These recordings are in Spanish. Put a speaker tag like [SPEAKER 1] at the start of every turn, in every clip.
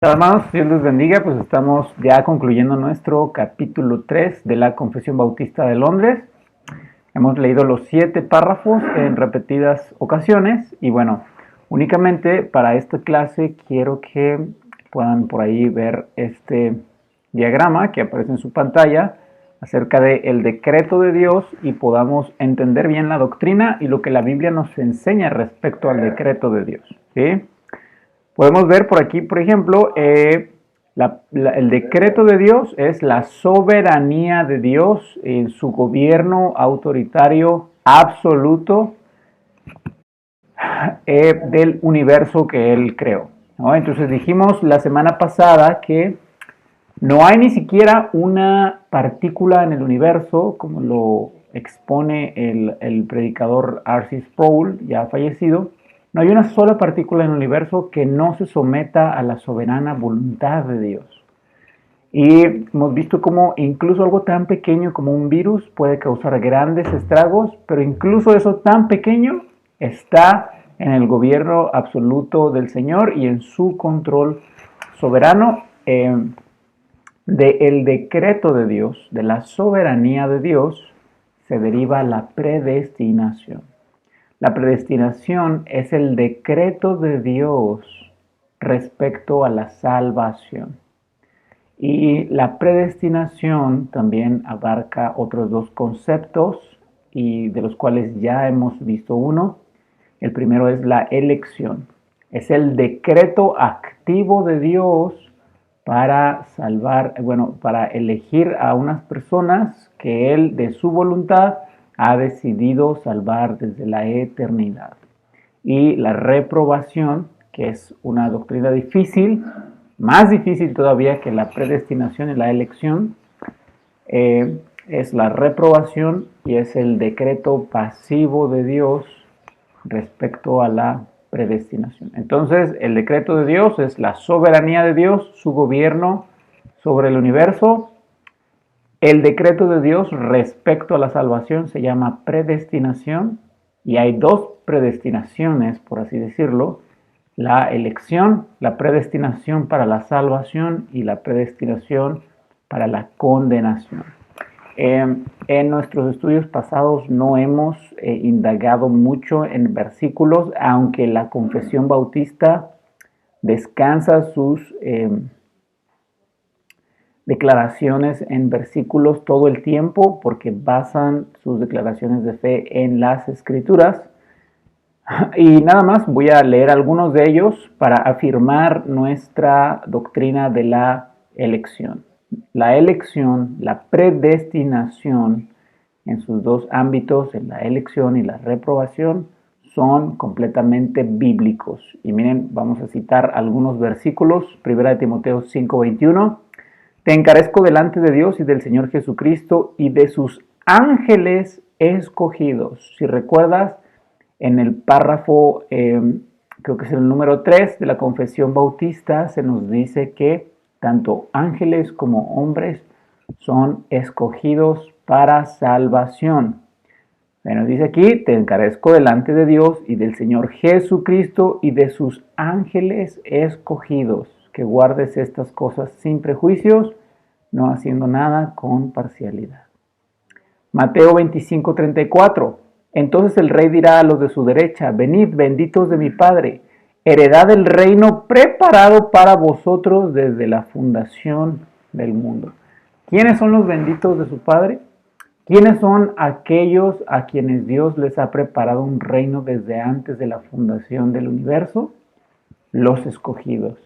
[SPEAKER 1] Hermanos, Dios les bendiga, pues estamos ya concluyendo nuestro capítulo 3 de la Confesión Bautista de Londres. Hemos leído los 7 párrafos en repetidas ocasiones y bueno, únicamente para esta clase quiero que puedan por ahí ver este diagrama que aparece en su pantalla acerca del decreto de Dios y podamos entender bien la doctrina y lo que la Biblia nos enseña respecto al decreto de Dios, ¿sí? Podemos ver por aquí, por ejemplo, el decreto de Dios es la soberanía de Dios en su gobierno autoritario absoluto del universo que Él creó, ¿no? Entonces dijimos la semana pasada que no hay ni siquiera una partícula en el universo, como lo expone el predicador R.C. Sproul, ya fallecido. No hay una sola partícula en el universo que no se someta a la soberana voluntad de Dios. Y hemos visto cómo incluso algo tan pequeño como un virus puede causar grandes estragos, pero incluso eso tan pequeño está en el gobierno absoluto del Señor y en su control soberano. Del decreto de Dios, de la soberanía de Dios, se deriva la predestinación. La predestinación es el decreto de Dios respecto a la salvación. Y la predestinación también abarca otros dos conceptos y de los cuales ya hemos visto uno. El primero es la elección. Es el decreto activo de Dios para salvar, para elegir a unas personas que Él de su voluntad ha decidido salvar desde la eternidad. Y la reprobación, que es una doctrina difícil, más difícil todavía que la predestinación y la elección, es la reprobación y es el decreto pasivo de Dios respecto a la predestinación. Entonces, el decreto de Dios es la soberanía de Dios, su gobierno sobre el universo. El decreto de Dios respecto a la salvación se llama predestinación y hay dos predestinaciones, por así decirlo: la elección, la predestinación para la salvación y la predestinación para la condenación. En nuestros estudios pasados no hemos indagado mucho en versículos, aunque la Confesión Bautista descansa sus declaraciones en versículos todo el tiempo porque basan sus declaraciones de fe en las Escrituras. Y nada más voy a leer algunos de ellos para afirmar nuestra doctrina de la elección. La elección, la predestinación en sus dos ámbitos, en la elección y la reprobación, son completamente bíblicos. Y miren, vamos a citar algunos versículos. 1 Timoteo 5:21. Te encarezco delante de Dios y del Señor Jesucristo y de sus ángeles escogidos. Si recuerdas, en el párrafo, creo que es el número 3 de la Confesión Bautista, se nos dice que tanto ángeles como hombres son escogidos para salvación. Bueno, dice aquí, te encarezco delante de Dios y del Señor Jesucristo y de sus ángeles escogidos, que guardes estas cosas sin prejuicios, no haciendo nada con parcialidad. Mateo 25:34. Entonces el rey dirá a los de su derecha: venid, benditos de mi Padre, heredad del reino preparado para vosotros desde la fundación del mundo. ¿Quiénes son los benditos de su Padre? ¿Quiénes son aquellos a quienes Dios les ha preparado un reino desde antes de la fundación del universo? Los escogidos.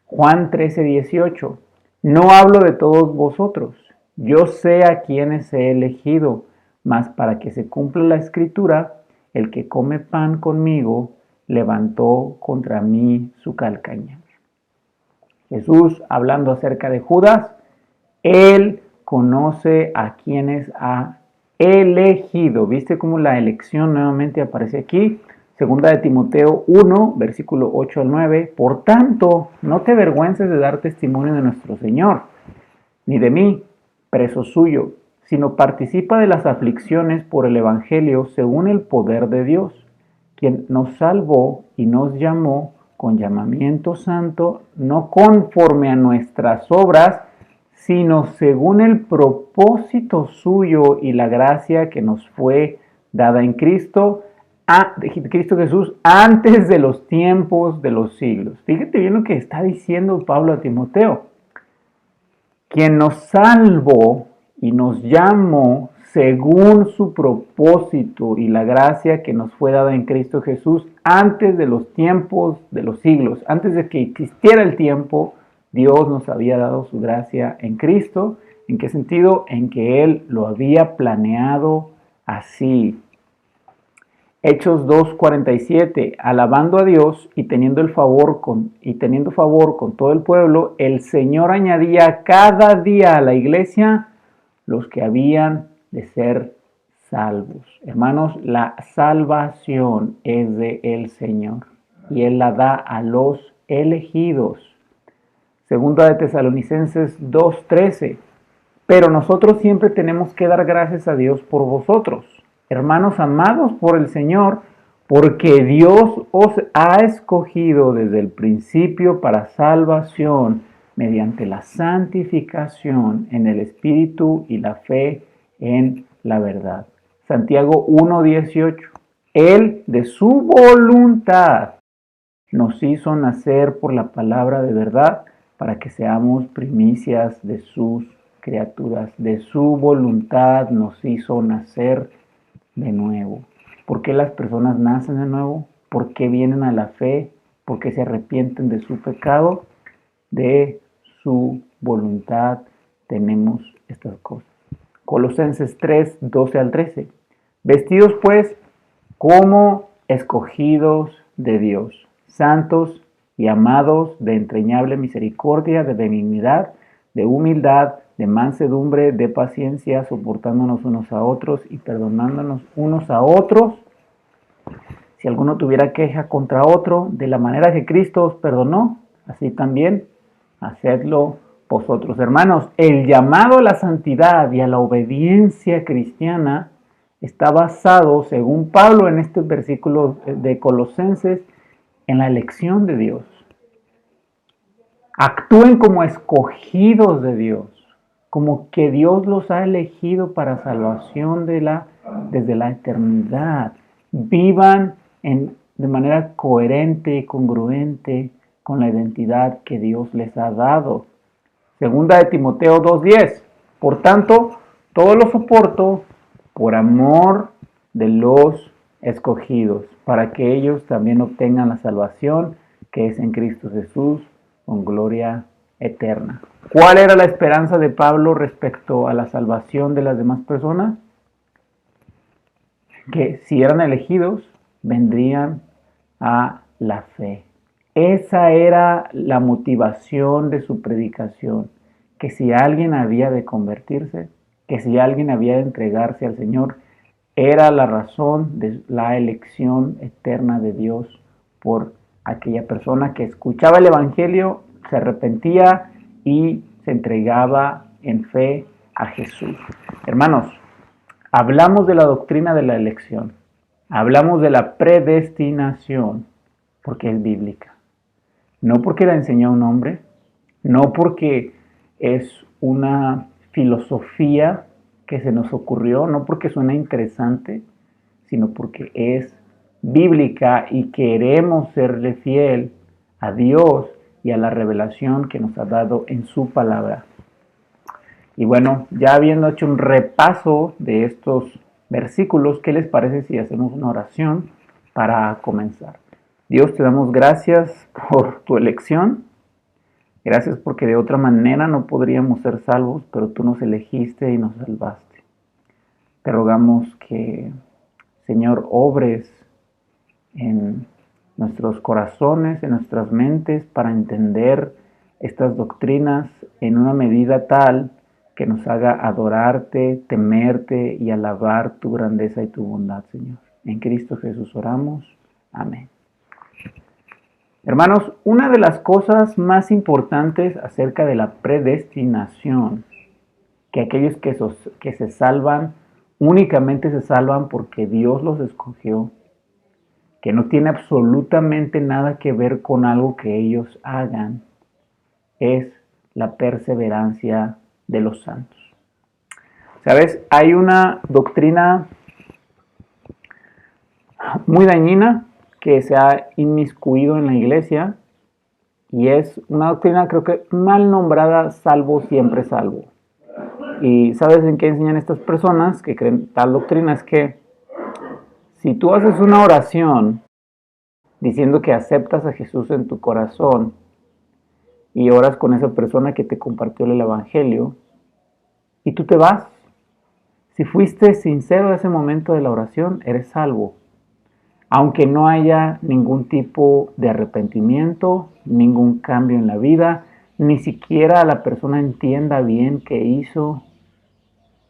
[SPEAKER 1] Juan 13:18. No hablo de todos vosotros. Yo sé a quienes he elegido, mas para que se cumpla la escritura, el que come pan conmigo levantó contra mí su calcañar. Jesús, hablando acerca de Judas, él conoce a quienes ha elegido. ¿Viste cómo la elección nuevamente aparece aquí? Segunda de Timoteo 1, versículo 8 al 9. Por tanto, no te avergüences de dar testimonio de nuestro Señor, ni de mí, preso suyo, sino participa de las aflicciones por el Evangelio según el poder de Dios, quien nos salvó y nos llamó con llamamiento santo, no conforme a nuestras obras, sino según el propósito suyo y la gracia que nos fue dada en Cristo Jesús antes de los tiempos de los siglos. Fíjate bien lo que está diciendo Pablo a Timoteo. Quien nos salvó y nos llamó según su propósito y la gracia que nos fue dada en Cristo Jesús antes de los tiempos de los siglos. Antes de que existiera el tiempo, Dios nos había dado su gracia en Cristo. ¿En qué sentido? En que Él lo había planeado así. Hechos 2:47, alabando a Dios y teniendo favor con todo el pueblo, el Señor añadía cada día a la iglesia los que habían de ser salvos. Hermanos, la salvación es de el Señor y Él la da a los elegidos. Segunda de Tesalonicenses 2:13, pero nosotros siempre tenemos que dar gracias a Dios por vosotros, hermanos amados por el Señor, porque Dios os ha escogido desde el principio para salvación mediante la santificación en el Espíritu y la fe en la verdad. Santiago 1:18. Él de su voluntad nos hizo nacer por la palabra de verdad para que seamos primicias de sus criaturas. De su voluntad nos hizo nacer de nuevo. ¿Por qué las personas nacen de nuevo? ¿Por qué vienen a la fe? ¿Por qué se arrepienten de su pecado? De su voluntad tenemos estas cosas. Colosenses 3:12 al 13. Vestidos pues como escogidos de Dios, santos y amados, de entrañable misericordia, de benignidad, de humildad, de mansedumbre, de paciencia, soportándonos unos a otros y perdonándonos unos a otros. Si alguno tuviera queja contra otro, de la manera que Cristo os perdonó, así también hacedlo vosotros. Hermanos, el llamado a la santidad y a la obediencia cristiana está basado, según Pablo en este versículo de Colosenses, en la elección de Dios. Actúen como escogidos de Dios, como que Dios los ha elegido para salvación desde la eternidad. Vivan de manera coherente y congruente con la identidad que Dios les ha dado. Segunda de Timoteo 2:10. Por tanto, todo lo soporto por amor de los escogidos, para que ellos también obtengan la salvación que es en Cristo Jesús, con gloria eterna. ¿Cuál era la esperanza de Pablo respecto a la salvación de las demás personas? Que si eran elegidos, vendrían a la fe. Esa era la motivación de su predicación, que si alguien había de convertirse, que si alguien había de entregarse al Señor, era la razón de la elección eterna de Dios por aquella persona que escuchaba el Evangelio, se arrepentía y se entregaba en fe a Jesús. Hermanos, hablamos de la doctrina de la elección, hablamos de la predestinación, porque es bíblica. No porque la enseñó un hombre, no porque es una filosofía que se nos ocurrió, no porque suena interesante, sino porque es bíblica y queremos serle fiel a Dios y a la revelación que nos ha dado en su palabra. Y bueno, ya habiendo hecho un repaso de estos versículos, ¿qué les parece si hacemos una oración para comenzar? Dios, te damos gracias por tu elección. Gracias porque de otra manera no podríamos ser salvos, pero tú nos elegiste y nos salvaste. Te rogamos que, Señor, obres en nuestros corazones, en nuestras mentes, para entender estas doctrinas en una medida tal que nos haga adorarte, temerte y alabar tu grandeza y tu bondad, Señor. En Cristo Jesús oramos. Amén. Hermanos, una de las cosas más importantes acerca de la predestinación, que aquellos que se salvan, únicamente se salvan porque Dios los escogió, que no tiene absolutamente nada que ver con algo que ellos hagan, es la perseverancia de los santos. ¿Sabes? Hay una doctrina muy dañina que se ha inmiscuido en la iglesia y es una doctrina, creo que mal nombrada, salvo siempre salvo. ¿Y sabes en qué enseñan estas personas que creen tal doctrina? Es que si tú haces una oración diciendo que aceptas a Jesús en tu corazón y oras con esa persona que te compartió el evangelio y tú te vas, si fuiste sincero en ese momento de la oración, eres salvo. Aunque no haya ningún tipo de arrepentimiento, ningún cambio en la vida, ni siquiera la persona entienda bien qué hizo,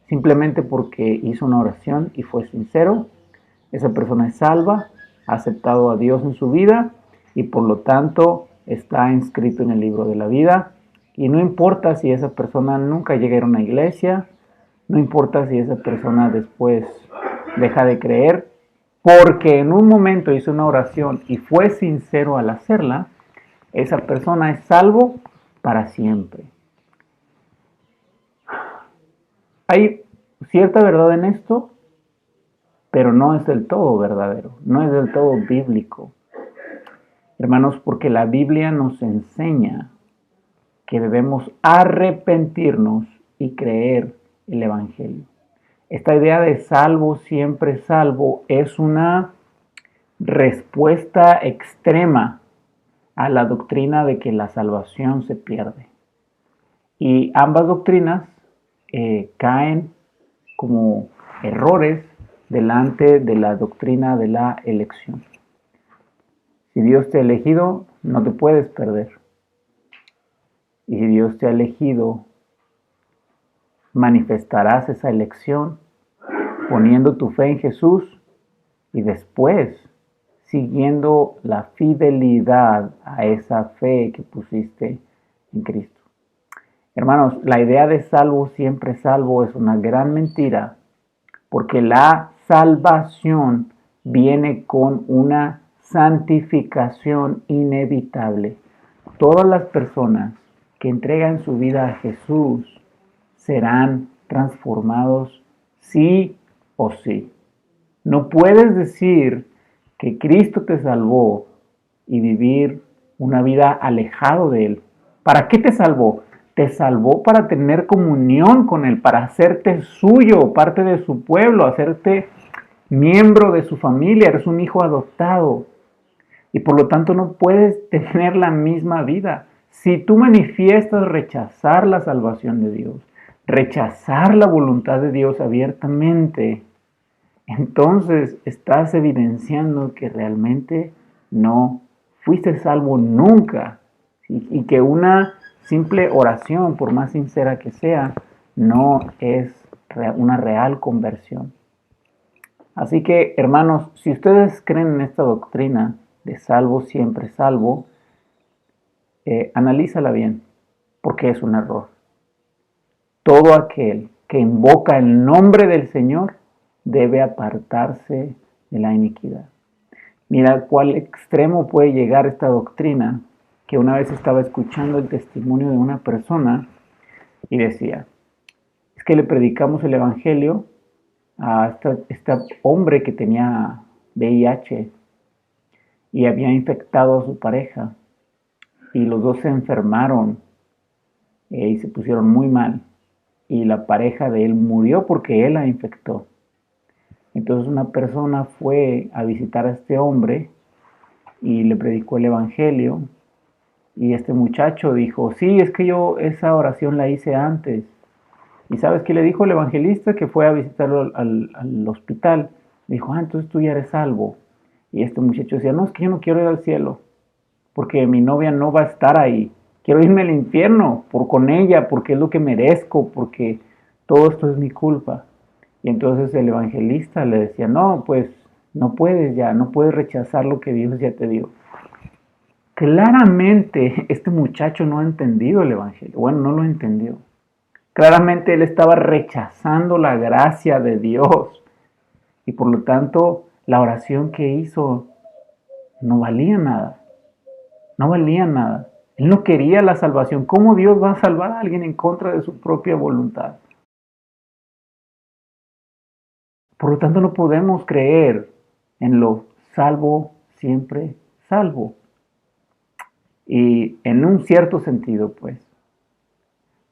[SPEAKER 1] simplemente porque hizo una oración y fue sincero, esa persona es salva, ha aceptado a Dios en su vida y por lo tanto está inscrito en el libro de la vida. Y no importa si esa persona nunca llega a ir a una iglesia, no importa si esa persona después deja de creer, porque en un momento hizo una oración y fue sincero al hacerla, esa persona es salvo para siempre. Hay cierta verdad en esto, pero no es del todo verdadero, no es del todo bíblico. Hermanos, porque la Biblia nos enseña que debemos arrepentirnos y creer el Evangelio. Esta idea de salvo, siempre salvo, es una respuesta extrema a la doctrina de que la salvación se pierde. Y ambas doctrinas caen como errores delante de la doctrina de la elección. Si Dios te ha elegido, no te puedes perder. Y si Dios te ha elegido, manifestarás esa elección poniendo tu fe en Jesús y después siguiendo la fidelidad a esa fe que pusiste en Cristo. Hermanos, la idea de salvo, siempre salvo es una gran mentira porque la salvación viene con una santificación inevitable. Todas las personas que entregan su vida a Jesús serán transformados sí o sí. No puedes decir que Cristo te salvó y vivir una vida alejado de Él. ¿Para qué te salvó? Te salvó para tener comunión con Él, para hacerte suyo, parte de su pueblo, hacerte miembro de su familia, eres un hijo adoptado. Y por lo tanto no puedes tener la misma vida. Si tú manifiestas rechazar la salvación de Dios, rechazar la voluntad de Dios abiertamente, entonces estás evidenciando que realmente no fuiste salvo nunca, ¿sí? Y que una simple oración, por más sincera que sea, no es una real conversión. Así que, hermanos, si ustedes creen en esta doctrina de salvo siempre salvo, analízala bien, porque es un error. Todo aquel que invoca el nombre del Señor debe apartarse de la iniquidad. Mira cuál extremo puede llegar esta doctrina, que una vez estaba escuchando el testimonio de una persona y decía, es que le predicamos el Evangelio a este hombre que tenía VIH y había infectado a su pareja y los dos se enfermaron y se pusieron muy mal y la pareja de él murió porque él la infectó. Entonces una persona fue a visitar a este hombre y le predicó el Evangelio y este muchacho dijo, sí, es que yo esa oración la hice antes. ¿Y sabes qué le dijo el evangelista que fue a visitarlo al hospital? Le dijo, entonces tú ya eres salvo. Y este muchacho decía, no, es que yo no quiero ir al cielo, porque mi novia no va a estar ahí. Quiero irme al infierno con ella, porque es lo que merezco, porque todo esto es mi culpa. Y entonces el evangelista le decía, no, pues no puedes ya, no puedes rechazar lo que Dios ya te dio. Claramente este muchacho no ha entendido el evangelio. Bueno, no lo entendió. Claramente él estaba rechazando la gracia de Dios y por lo tanto la oración que hizo no valía nada. No valía nada. Él no quería la salvación. ¿Cómo Dios va a salvar a alguien en contra de su propia voluntad? Por lo tanto, no podemos creer en lo salvo, siempre salvo. Y en un cierto sentido, pues,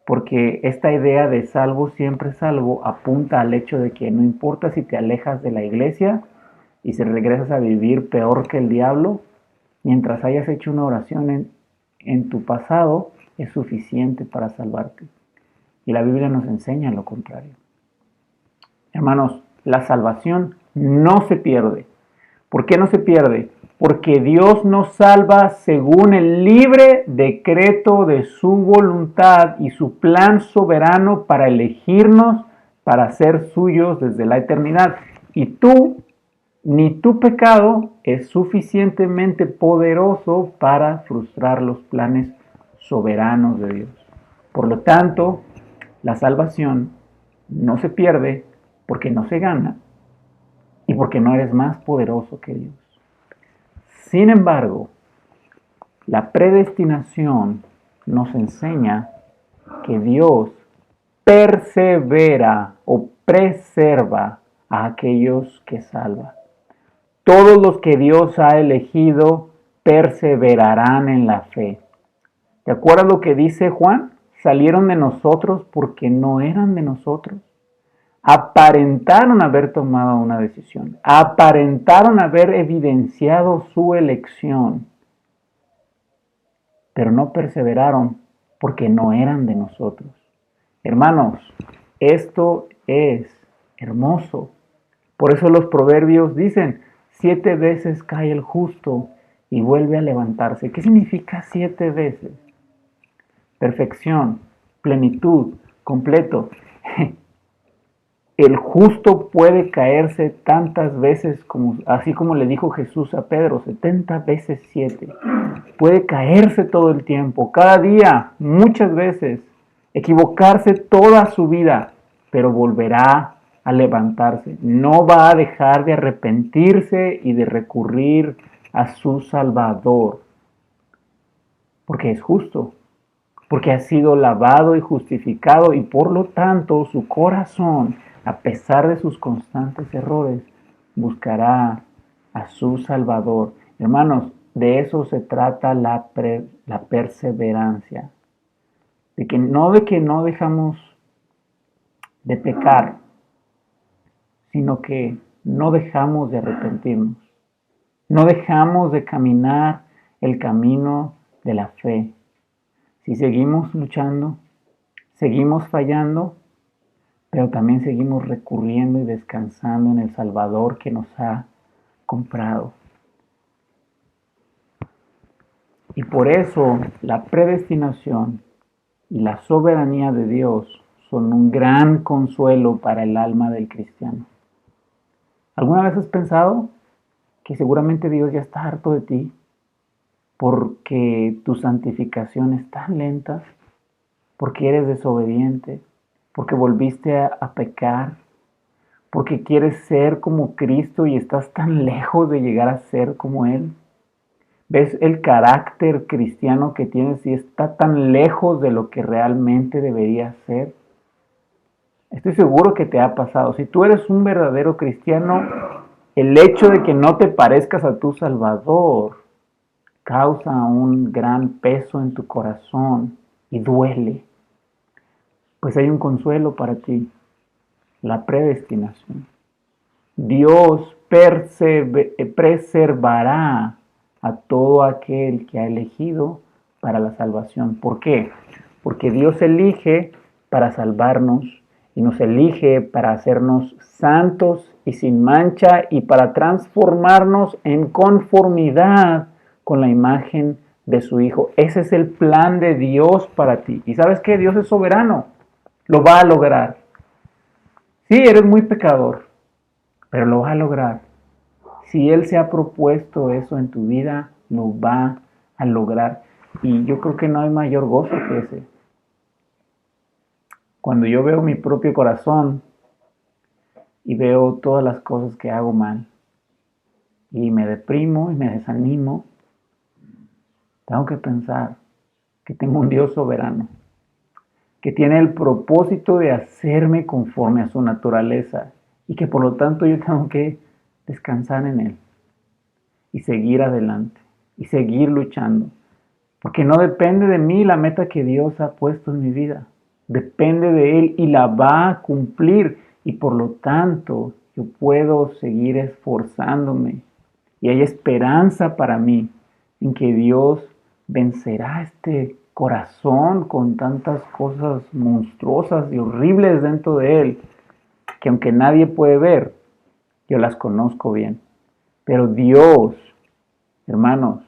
[SPEAKER 1] porque esta idea de salvo, siempre salvo, apunta al hecho de que no importa si te alejas de la iglesia y si regresas a vivir peor que el diablo, mientras hayas hecho una oración en tu pasado, es suficiente para salvarte. Y la Biblia nos enseña lo contrario. Hermanos, la salvación no se pierde. ¿Por qué no se pierde? Porque Dios nos salva según el libre decreto de su voluntad y su plan soberano para elegirnos para ser suyos desde la eternidad. Y tú, ni tu pecado es suficientemente poderoso para frustrar los planes soberanos de Dios. Por lo tanto, la salvación no se pierde porque no se gana y porque no eres más poderoso que Dios. Sin embargo, la predestinación nos enseña que Dios persevera o preserva a aquellos que salva. Todos los que Dios ha elegido perseverarán en la fe. ¿Te acuerdas lo que dice Juan? Salieron de nosotros porque no eran de nosotros. Aparentaron haber tomado una decisión, aparentaron haber evidenciado su elección, pero no perseveraron porque no eran de nosotros. Hermanos, esto es hermoso. Por eso los proverbios dicen, 7 veces cae el justo y vuelve a levantarse. ¿Qué significa 7 veces? Perfección, plenitud, completo. El justo puede caerse tantas veces, así como le dijo Jesús a Pedro, 70 veces 7. Puede caerse todo el tiempo, cada día, muchas veces, equivocarse toda su vida, pero volverá a levantarse. No va a dejar de arrepentirse y de recurrir a su Salvador, porque es justo, porque ha sido lavado y justificado y por lo tanto su corazón, a pesar de sus constantes errores, buscará a su Salvador. Hermanos, de eso se trata la perseverancia. De que no dejamos de pecar, sino que no dejamos de arrepentirnos. No dejamos de caminar el camino de la fe. Si seguimos luchando, seguimos fallando, pero también seguimos recurriendo y descansando en el Salvador que nos ha comprado. Y por eso la predestinación y la soberanía de Dios son un gran consuelo para el alma del cristiano. ¿Alguna vez has pensado que seguramente Dios ya está harto de ti porque tu santificación es tan lenta, porque eres desobediente, porque volviste a pecar, porque quieres ser como Cristo y estás tan lejos de llegar a ser como Él? ¿Ves el carácter cristiano que tienes y está tan lejos de lo que realmente debería ser? Estoy seguro que te ha pasado. Si tú eres un verdadero cristiano, el hecho de que no te parezcas a tu Salvador causa un gran peso en tu corazón y duele. Pues hay un consuelo para ti, la predestinación. Dios preservará a todo aquel que ha elegido para la salvación. ¿Por qué? Porque Dios elige para salvarnos y nos elige para hacernos santos y sin mancha y para transformarnos en conformidad con la imagen de su Hijo. Ese es el plan de Dios para ti. ¿Y sabes qué? Dios es soberano. Lo va a lograr. Sí, eres muy pecador, pero lo va a lograr. Si Él se ha propuesto eso en tu vida, lo va a lograr. Y yo creo que no hay mayor gozo que ese. Cuando yo veo mi propio corazón y veo todas las cosas que hago mal, y me deprimo y me desanimo, tengo que pensar que tengo un Dios soberano, que tiene el propósito de hacerme conforme a su naturaleza y que por lo tanto yo tengo que descansar en Él y seguir adelante y seguir luchando. Porque no depende de mí la meta que Dios ha puesto en mi vida. Depende de Él y la va a cumplir. Y por lo tanto, yo puedo seguir esforzándome. Y hay esperanza para mí en que Dios vencerá este corazón con tantas cosas monstruosas y horribles dentro de Él, que aunque nadie puede ver, yo las conozco bien. Pero Dios, hermanos,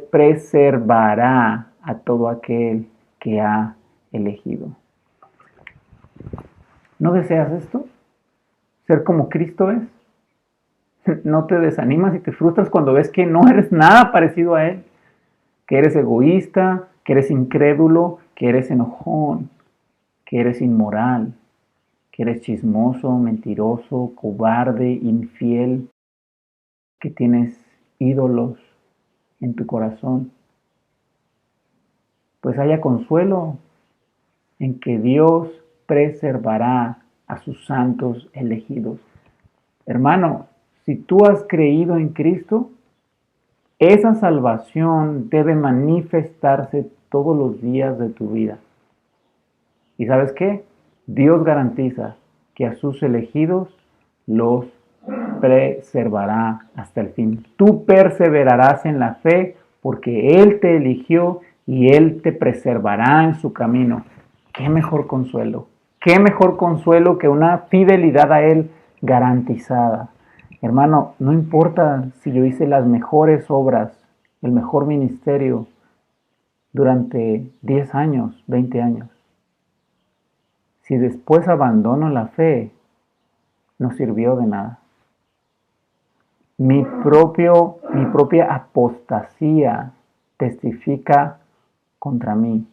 [SPEAKER 1] preservará a todo aquel que ha elegido. ¿No deseas esto? ¿Ser como Cristo es? ¿No te desanimas y te frustras cuando ves que no eres nada parecido a Él? Que eres egoísta, que eres incrédulo, que eres enojón, que eres inmoral, que eres chismoso, mentiroso, cobarde, infiel, que tienes ídolos en tu corazón. Pues haya consuelo en que Dios preservará a sus santos elegidos. Hermano, si tú has creído en Cristo, esa salvación debe manifestarse todos los días de tu vida. ¿Y sabes qué? Dios garantiza que a sus elegidos los preservará hasta el fin. Tú perseverarás en la fe porque Él te eligió y Él te preservará en su camino. ¿Qué mejor consuelo? ¿Qué mejor consuelo que una fidelidad a Él garantizada? Hermano, no importa si yo hice las mejores obras, el mejor ministerio durante 10 años, 20 años. Si después abandono la fe, no sirvió de nada. Mi propia apostasía testifica contra mí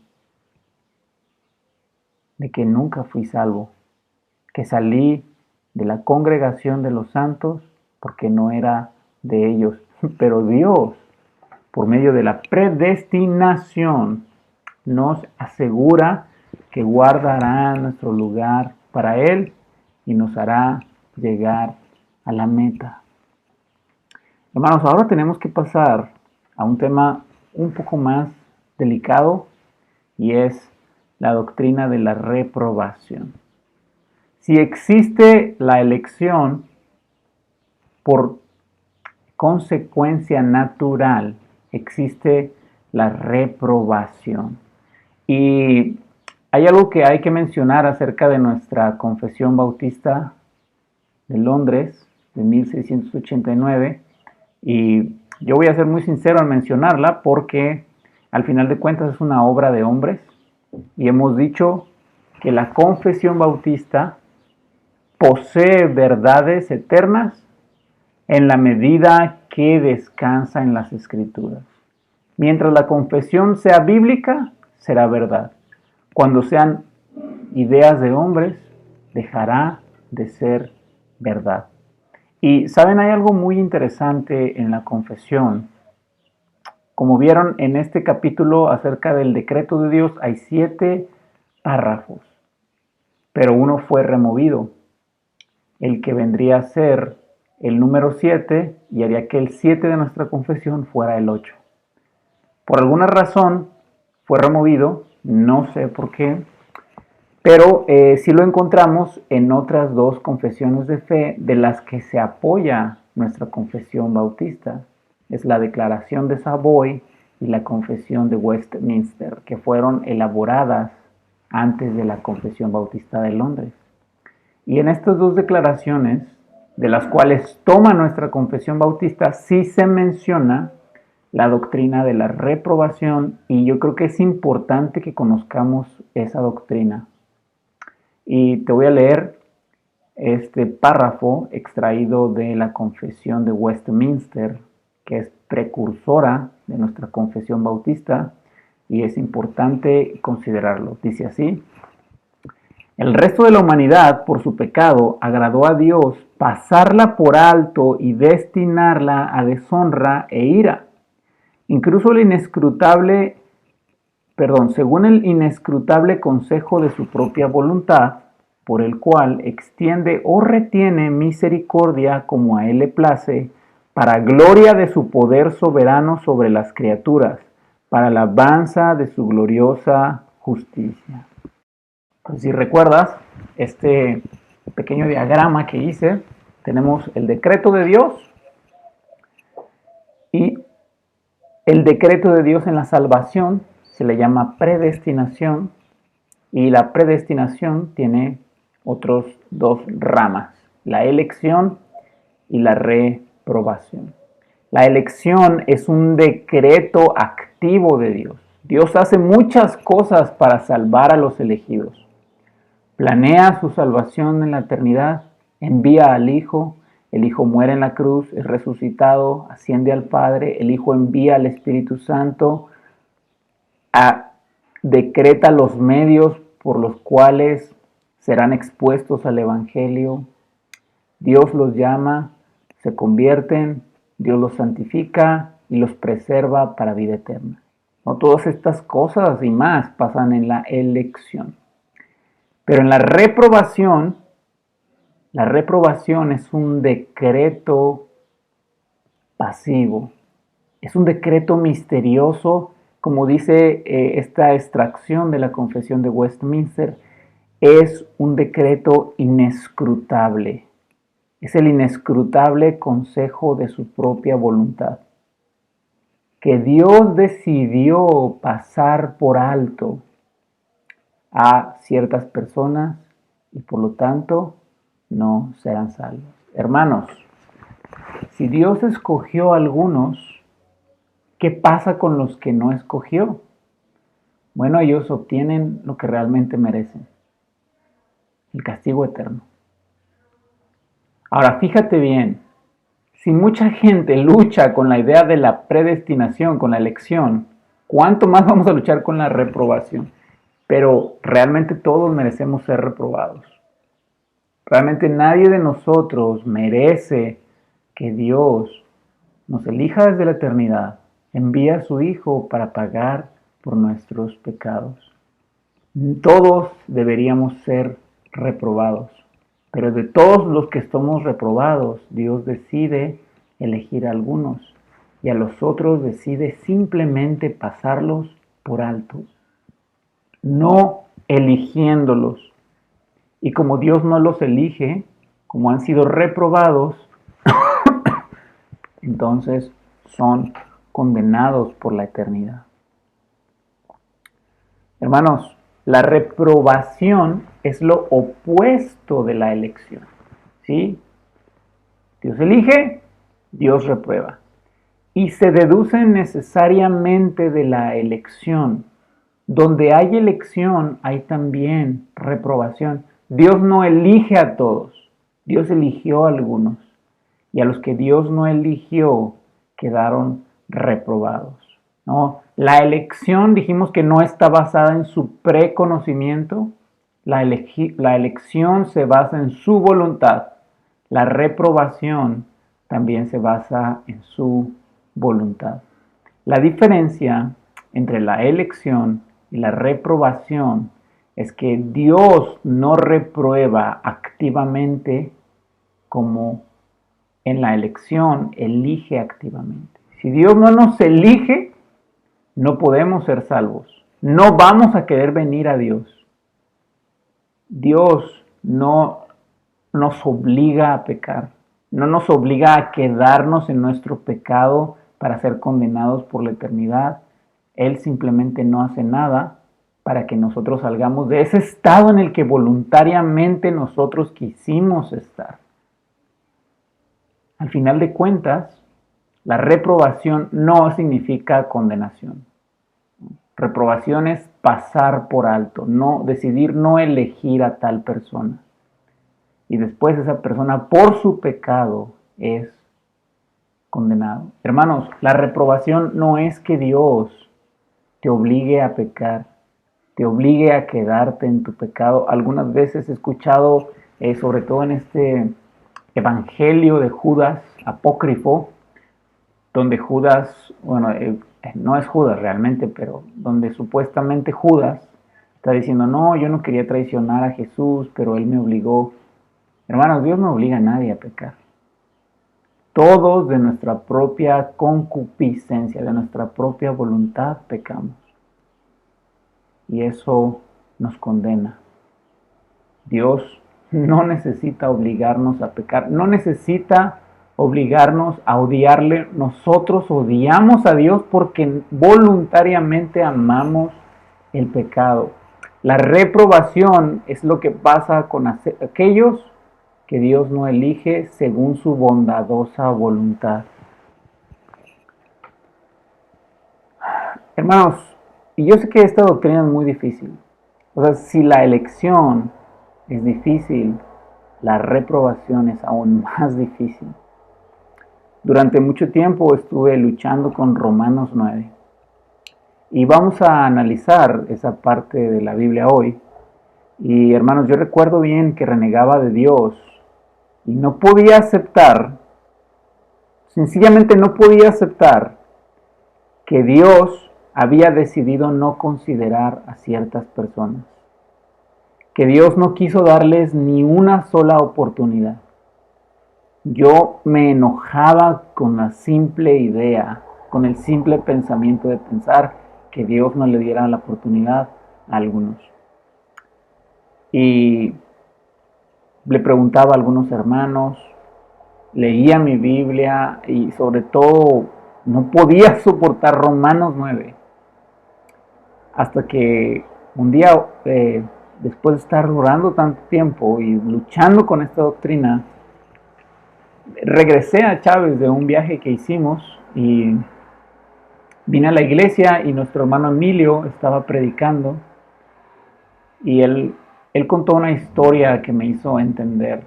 [SPEAKER 1] de que nunca fui salvo, que salí de la congregación de los santos porque no era de ellos. Pero Dios, por medio de la predestinación, nos asegura que guardará nuestro lugar para Él y nos hará llegar a la meta. Hermanos, ahora tenemos que pasar a un tema un poco más delicado y es la doctrina de la reprobación. Si existe la elección por consecuencia natural, existe la reprobación. Y hay algo que hay que mencionar acerca de nuestra Confesión Bautista de Londres de 1689. Y yo voy a ser muy sincero al mencionarla porque al final de cuentas es una obra de hombres y hemos dicho que la Confesión Bautista posee verdades eternas en la medida que descansa en las Escrituras. Mientras la confesión sea bíblica, será verdad. Cuando sean ideas de hombres, dejará de ser verdad. Y saben, hay algo muy interesante en la confesión. Como vieron en este capítulo acerca del decreto de Dios, hay 7 párrafos, pero uno fue removido, el que vendría a ser el número 7 y haría que el 7 de nuestra confesión fuera el 8. Por alguna razón fue removido, no sé por qué, pero sí lo encontramos en otras 2 confesiones de fe de las que se apoya nuestra confesión bautista. Es la Declaración de Savoy y la Confesión de Westminster, que fueron elaboradas antes de la Confesión Bautista de Londres. Y en estas 2 declaraciones, de las cuales toma nuestra confesión bautista, sí se menciona la doctrina de la reprobación y yo creo que es importante que conozcamos esa doctrina. Y te voy a leer este párrafo extraído de la Confesión de Westminster, que es precursora de nuestra confesión bautista y es importante considerarlo. Dice así: el resto de la humanidad, por su pecado, agradó a Dios pasarla por alto y destinarla a deshonra e ira. Incluso según el inescrutable consejo de su propia voluntad, por el cual extiende o retiene misericordia como a él le place, para gloria de su poder soberano sobre las criaturas, para alabanza de su gloriosa justicia. Pues si recuerdas este pequeño diagrama que hice, tenemos el decreto de Dios y el decreto de Dios en la salvación se le llama predestinación, y la predestinación tiene otros dos ramas, la elección y la reprobación. La elección es un decreto activo de Dios. Dios hace muchas cosas para salvar a los elegidos. Planea su salvación en la eternidad, envía al Hijo, el Hijo muere en la cruz, es resucitado, asciende al Padre, el Hijo envía al Espíritu Santo, decreta los medios por los cuales serán expuestos al Evangelio. Dios los llama, se convierten, Dios los santifica y los preserva para vida eterna. No, todas estas cosas y más pasan en la elección. Pero en la reprobación es un decreto pasivo, es un decreto misterioso, como dice esta extracción de la Confesión de Westminster, es un decreto inescrutable. Es el inescrutable consejo de su propia voluntad, que Dios decidió pasar por alto a ciertas personas y por lo tanto no serán salvos. Hermanos, si Dios escogió a algunos, ¿qué pasa con los que no escogió? Bueno, ellos obtienen lo que realmente merecen, el castigo eterno. Ahora, fíjate bien, si mucha gente lucha con la idea de la predestinación, con la elección, ¿cuánto más vamos a luchar con la reprobación? Pero realmente todos merecemos ser reprobados. Realmente nadie de nosotros merece que Dios nos elija desde la eternidad, envía a su Hijo para pagar por nuestros pecados. Todos deberíamos ser reprobados, pero de todos los que estamos reprobados, Dios decide elegir a algunos y a los otros decide simplemente pasarlos por alto, no eligiéndolos. Y como Dios no los elige, como han sido reprobados, entonces son condenados por la eternidad. Hermanos, la reprobación es lo opuesto de la elección. ¿Sí? Dios elige, Dios reprueba. Y se deduce necesariamente de la elección. Donde hay elección, hay también reprobación. Dios no elige a todos, Dios eligió a algunos. Y a los que Dios no eligió, quedaron reprobados. ¿No? La elección, dijimos que no está basada en su preconocimiento. La elección se basa en su voluntad. La reprobación también se basa en su voluntad. La diferencia entre la elección y la reprobación es que Dios no reprueba activamente como en la elección elige activamente. Si Dios no nos elige, no podemos ser salvos. No vamos a querer venir a Dios. Dios no nos obliga a pecar. No nos obliga a quedarnos en nuestro pecado para ser condenados por la eternidad. Él simplemente no hace nada para que nosotros salgamos de ese estado en el que voluntariamente nosotros quisimos estar. Al final de cuentas, la reprobación no significa condenación. Reprobación es pasar por alto, no decidir no elegir a tal persona. Y después esa persona por su pecado es condenado. Hermanos, la reprobación no es que Dios te obligue a pecar, te obligue a quedarte en tu pecado. Algunas veces he escuchado, sobre todo en evangelio de Judas apócrifo, donde Judas, bueno, no es Judas realmente, pero donde supuestamente Judas está diciendo, no, yo no quería traicionar a Jesús, pero él me obligó. Hermanos, Dios no obliga a nadie a pecar. Todos de nuestra propia concupiscencia, de nuestra propia voluntad pecamos. Y eso nos condena. Dios no necesita obligarnos a pecar, no necesita obligarnos a odiarle. Nosotros odiamos a Dios porque voluntariamente amamos el pecado. La reprobación es lo que pasa con aquellos que Dios no elige según su bondadosa voluntad. Hermanos, y yo sé que esta doctrina es muy difícil. O sea, si la elección es difícil, la reprobación es aún más difícil. Durante mucho tiempo estuve luchando con Romanos 9. Y vamos a analizar esa parte de la Biblia hoy. Y hermanos, yo recuerdo bien que renegaba de Dios y no podía aceptar, sencillamente no podía aceptar que Dios había decidido no considerar a ciertas personas, que Dios no quiso darles ni una sola oportunidad. Yo me enojaba con la simple idea, con el simple pensamiento de pensar que Dios no le diera la oportunidad a algunos. Y le preguntaba a algunos hermanos, leía mi Biblia y sobre todo no podía soportar Romanos 9. Hasta que un día, después de estar orando tanto tiempo y luchando con esta doctrina, regresé a Chávez de un viaje que hicimos y vine a la iglesia y nuestro hermano Emilio estaba predicando y él contó una historia que me hizo entender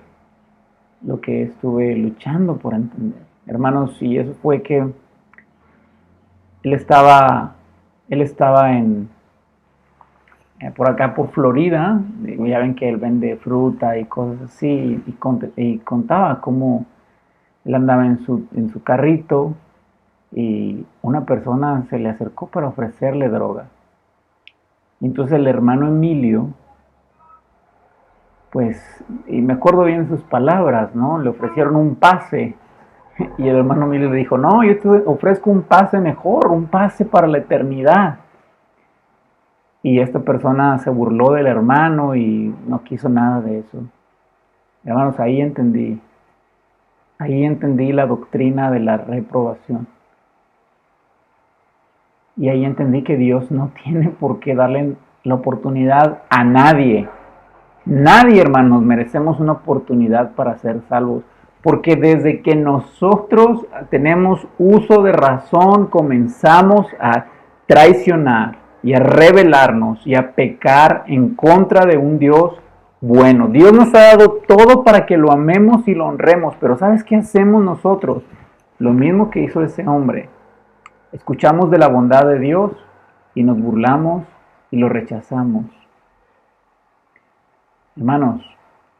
[SPEAKER 1] lo que estuve luchando por entender. Hermanos, y eso fue que él estaba por acá por Florida, ya ven que él vende fruta y cosas así, y contaba cómo él andaba en su carrito y una persona se le acercó para ofrecerle droga. Y entonces el hermano Emilio, pues, y me acuerdo bien sus palabras, ¿no? Le ofrecieron un pase. Y el hermano Emilio le dijo, no, yo te ofrezco un pase mejor, un pase para la eternidad. Y esta persona se burló del hermano y no quiso nada de eso. Hermanos, ahí entendí la doctrina de la reprobación. Y ahí entendí que Dios no tiene por qué darle la oportunidad a nadie. Nadie, hermanos, merecemos una oportunidad para ser salvos. Porque desde que nosotros tenemos uso de razón, comenzamos a traicionar y a rebelarnos y a pecar en contra de un Dios bueno. Dios nos ha dado todo para que lo amemos y lo honremos, pero ¿sabes qué hacemos nosotros? Lo mismo que hizo ese hombre. Escuchamos de la bondad de Dios y nos burlamos y lo rechazamos. Hermanos,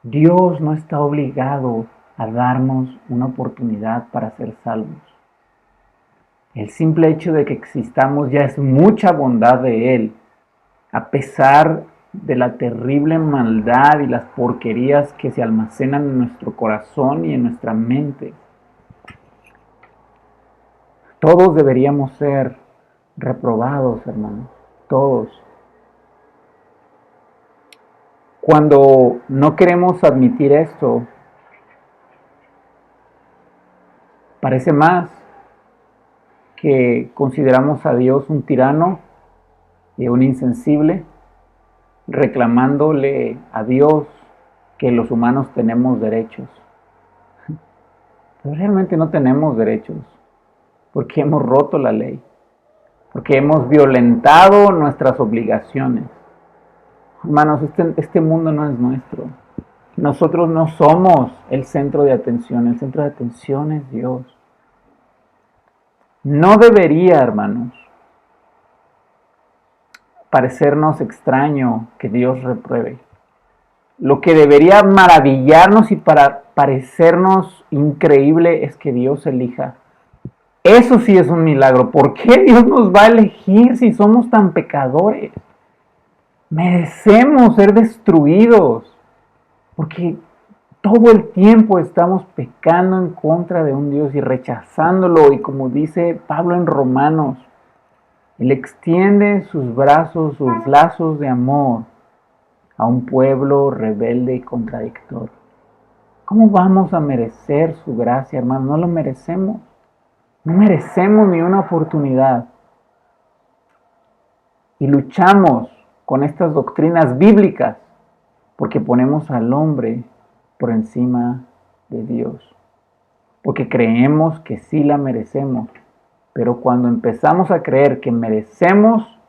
[SPEAKER 1] Dios no está obligado a darnos una oportunidad para ser salvos. El simple hecho de que existamos ya es mucha bondad de Él, a pesar de la terrible maldad y las porquerías que se almacenan en nuestro corazón y en nuestra mente. Todos deberíamos ser reprobados, hermanos, todos. Cuando no queremos admitir esto, parece más que consideramos a Dios un tirano y un insensible, reclamándole a Dios que los humanos tenemos derechos. Pero realmente no tenemos derechos, porque hemos roto la ley, porque hemos violentado nuestras obligaciones. Hermanos, este mundo no es nuestro. Nosotros no somos el centro de atención. El centro de atención es Dios. No debería, hermanos, parecernos extraño que Dios repruebe. Lo que debería maravillarnos y para parecernos increíble es que Dios elija. Eso sí es un milagro. ¿Por qué Dios nos va a elegir si somos tan pecadores? Merecemos ser destruidos, porque todo el tiempo estamos pecando en contra de un Dios y rechazándolo. Y como dice Pablo en Romanos, Él extiende sus brazos, sus lazos de amor a un pueblo rebelde y contradictorio. ¿Cómo vamos a merecer su gracia, hermano? No lo merecemos. No merecemos ni una oportunidad. Y luchamos con estas doctrinas bíblicas porque ponemos al hombre por encima de Dios. Porque creemos que sí la merecemos. Pero cuando empezamos a creer que merecemos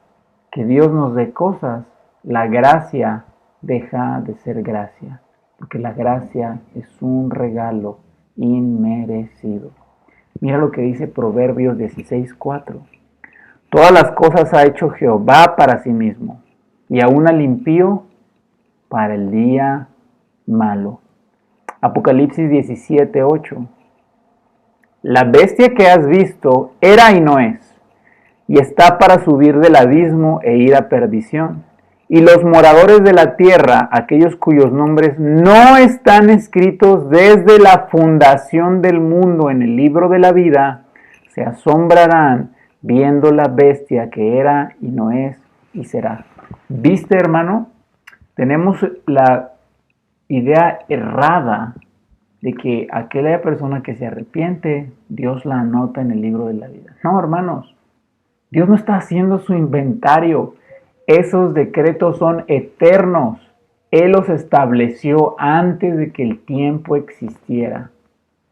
[SPEAKER 1] que Dios nos dé cosas, la gracia deja de ser gracia. Porque la gracia es un regalo inmerecido. Mira lo que dice Proverbios 16:4. Todas las cosas ha hecho Jehová para sí mismo, y aún al impío para el día malo. Apocalipsis 17:8. La bestia que has visto era y no es, y está para subir del abismo e ir a perdición. Y los moradores de la tierra, aquellos cuyos nombres no están escritos desde la fundación del mundo en el libro de la vida, se asombrarán viendo la bestia que era y no es y será. ¿Viste, hermano? Tenemos la idea errada de que aquella persona que se arrepiente, Dios la anota en el libro de la vida. No, hermanos, Dios no está haciendo su inventario. Esos decretos son eternos. Él los estableció antes de que el tiempo existiera.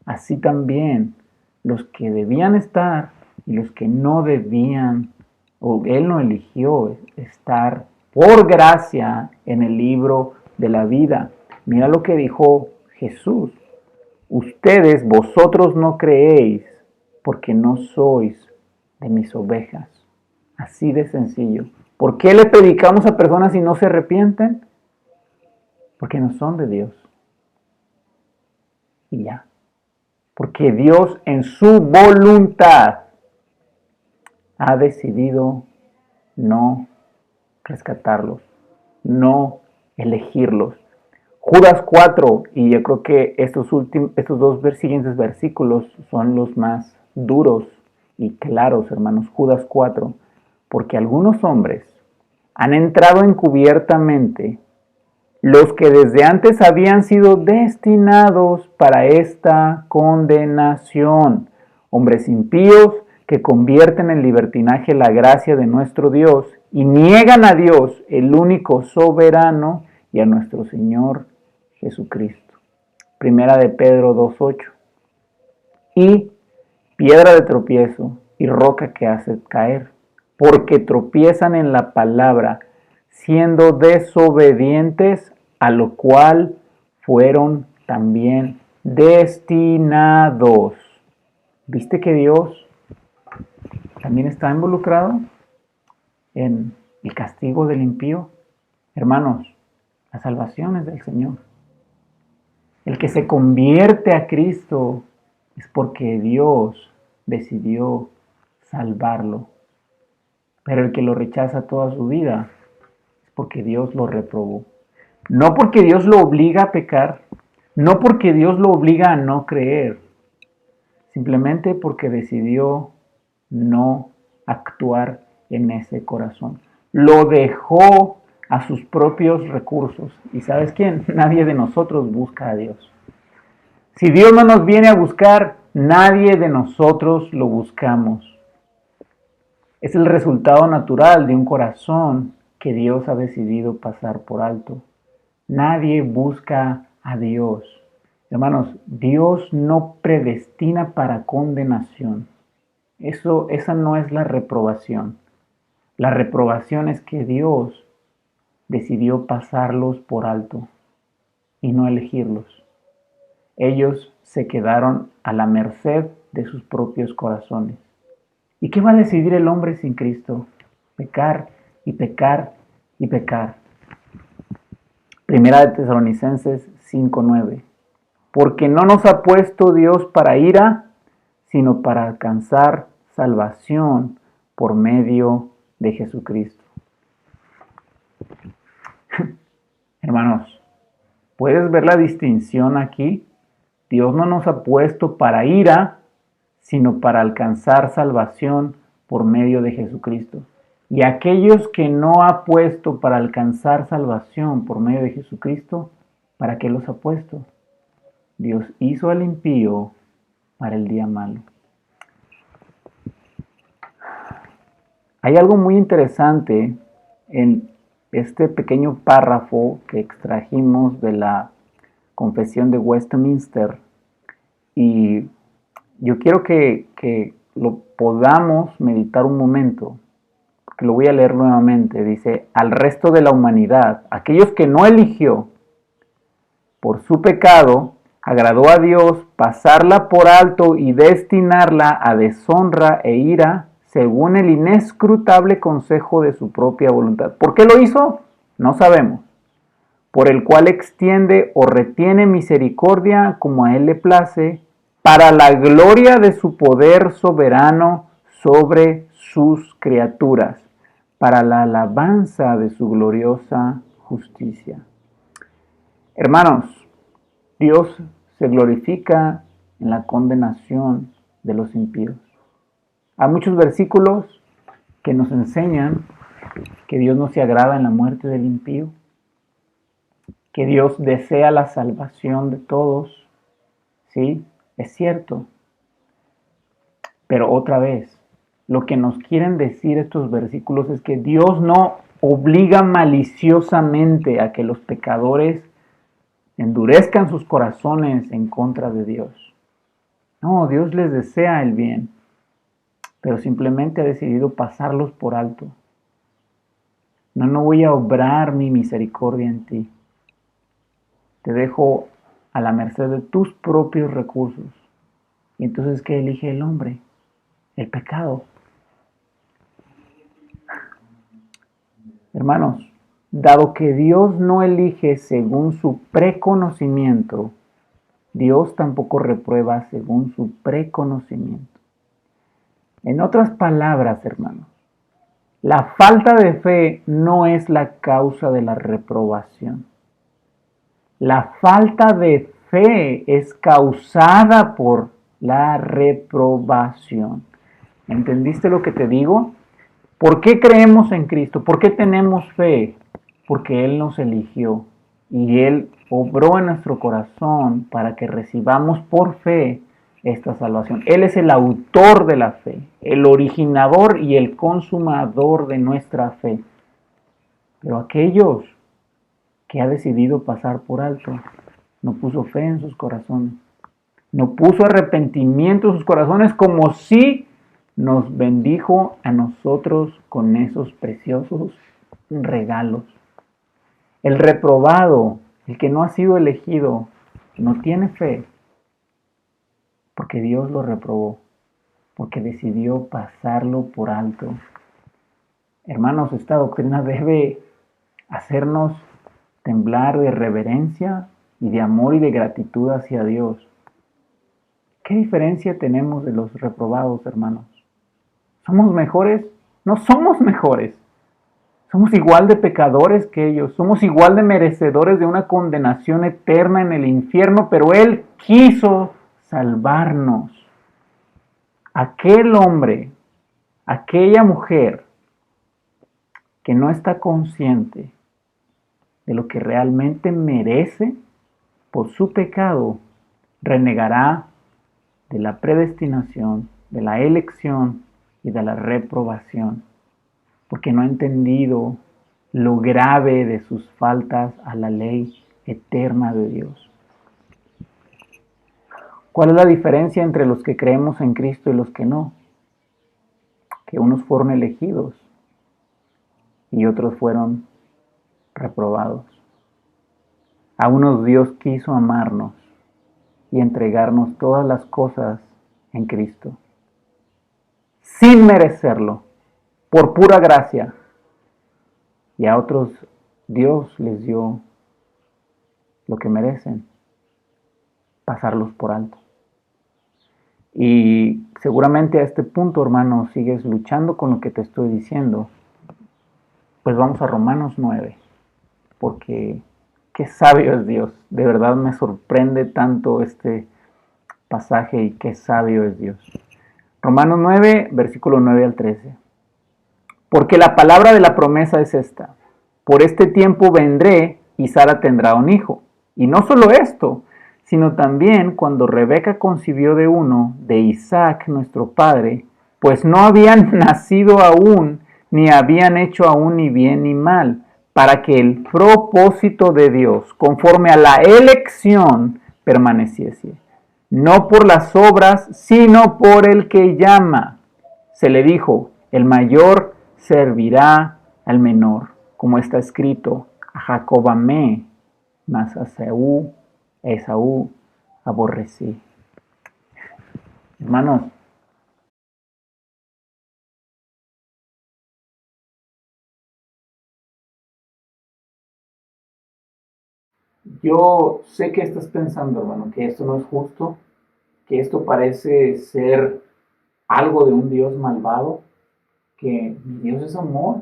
[SPEAKER 1] Así también los que debían estar y los que no debían, o Él no eligió estar por gracia en el libro de la vida. Mira lo que dijo Jesús. Vosotros no creéis porque no sois de mis ovejas. Así de sencillo. ¿Por qué le predicamos a personas y no se arrepienten? Porque no son de Dios. Y ya. Porque Dios en su voluntad ha decidido no rescatarlos, no elegirlos. Judas 4, y yo creo que estos dos siguientes versículos son los más duros y claros, hermanos. Judas 4, porque algunos hombres han entrado encubiertamente, los que desde antes habían sido destinados para esta condenación, hombres impíos que convierten en libertinaje la gracia de nuestro Dios y niegan a Dios, el único soberano, y a nuestro Señor Jesucristo. Primera de Pedro 2:8. Y piedra de tropiezo y roca que hace caer, porque tropiezan en la palabra, siendo desobedientes, a lo cual fueron también destinados. ¿Viste que Dios también está involucrado en el castigo del impío? Hermanos, la salvación es del Señor. El que se convierte a Cristo es porque Dios decidió salvarlo. Pero el que lo rechaza toda su vida es porque Dios lo reprobó. No porque Dios lo obliga a pecar, no porque Dios lo obliga a no creer, simplemente porque decidió no actuar en ese corazón. Lo dejó a sus propios recursos. ¿Y sabes quién? Nadie de nosotros busca a Dios. Si Dios no nos viene a buscar, nadie de nosotros lo buscamos. Es el resultado natural de un corazón que Dios ha decidido pasar por alto. Nadie busca a Dios. Hermanos, Dios no predestina para condenación. Esa no es la reprobación. La reprobación es que Dios decidió pasarlos por alto y no elegirlos. Ellos se quedaron a la merced de sus propios corazones. ¿Y qué va a decidir el hombre sin Cristo? Pecar y pecar y pecar. Primera de Tesalonicenses 5:9. Porque no nos ha puesto Dios para ira, sino para alcanzar salvación por medio de Jesucristo. Hermanos, ¿puedes ver la distinción aquí? Dios no nos ha puesto para ira, sino para alcanzar salvación por medio de Jesucristo. Y aquellos que no ha puesto para alcanzar salvación por medio de Jesucristo, ¿para qué los ha puesto? Dios hizo al impío para el día malo. Hay algo muy interesante en este pequeño párrafo que extrajimos de la Confesión de Westminster, y yo quiero que lo podamos meditar un momento, que lo voy a leer nuevamente. Dice: al resto de la humanidad, aquellos que no eligió por su pecado, agradó a Dios pasarla por alto y destinarla a deshonra e ira según el inescrutable consejo de su propia voluntad. ¿Por qué lo hizo? No sabemos. Por el cual extiende o retiene misericordia como a él le place, para la gloria de su poder soberano sobre sus criaturas, para la alabanza de su gloriosa justicia. Hermanos, Dios se glorifica en la condenación de los impíos. Hay muchos versículos que nos enseñan que Dios no se agrada en la muerte del impío, que Dios desea la salvación de todos. Sí, es cierto. Pero otra vez, lo que nos quieren decir estos versículos es que Dios no obliga maliciosamente a que los pecadores endurezcan sus corazones en contra de Dios. No, Dios les desea el bien, pero simplemente ha decidido pasarlos por alto. No voy a obrar mi misericordia en ti. Te dejo a la merced de tus propios recursos. Y entonces, ¿qué elige el hombre? El pecado. Hermanos, dado que Dios no elige según su preconocimiento, Dios tampoco reprueba según su preconocimiento. En otras palabras, hermanos, la falta de fe no es la causa de la reprobación. La falta de fe es causada por la reprobación. ¿Entendiste lo que te digo? ¿Por qué creemos en Cristo? ¿Por qué tenemos fe? Porque Él nos eligió y Él obró en nuestro corazón para que recibamos por fe esta salvación. Él es el autor de la fe, el originador y el consumador de nuestra fe. Pero aquellos que ha decidido pasar por alto, no puso fe en sus corazones, no puso arrepentimiento en sus corazones, como si nos bendijo a nosotros con esos preciosos regalos. El reprobado, el que no ha sido elegido, no tiene fe, porque Dios lo reprobó, porque decidió pasarlo por alto. Hermanos, esta doctrina debe hacernos temblar de reverencia y de amor y de gratitud hacia Dios. ¿Qué diferencia tenemos de los reprobados, hermanos? ¿Somos mejores? No somos mejores. Somos igual de pecadores que ellos. Somos igual de merecedores de una condenación eterna en el infierno, pero Él quiso salvarnos. Aquel hombre, aquella mujer que no está consciente de lo que realmente merece por su pecado, renegará de la predestinación, de la elección y de la reprobación, porque no ha entendido lo grave de sus faltas a la ley eterna de Dios. ¿Cuál es la diferencia entre los que creemos en Cristo y los que no? Que unos fueron elegidos y otros fueron reprobados. A unos Dios quiso amarnos y entregarnos todas las cosas en Cristo, sin merecerlo, por pura gracia. Y a otros Dios les dio lo que merecen, pasarlos por alto. Y seguramente a este punto, hermano, sigues luchando con lo que te estoy diciendo. Pues vamos a Romanos 9, porque qué sabio es Dios. De verdad me sorprende tanto este pasaje y qué sabio es Dios. Romanos 9, versículo 9 al 13. Porque la palabra de la promesa es esta: por este tiempo vendré y Sara tendrá un hijo. Y no solo esto, sino también cuando Rebeca concibió de uno, de Isaac nuestro padre, pues no habían nacido aún, ni habían hecho aún ni bien ni mal, para que el propósito de Dios, conforme a la elección, permaneciese. No por las obras, sino por el que llama. Se le dijo: el mayor servirá al menor, como está escrito: a Jacob amé, mas a Esaú aborrecí. Hermanos, yo sé que estás pensando, hermano, que esto no es justo, que esto parece ser algo de un Dios malvado, que mi Dios es amor,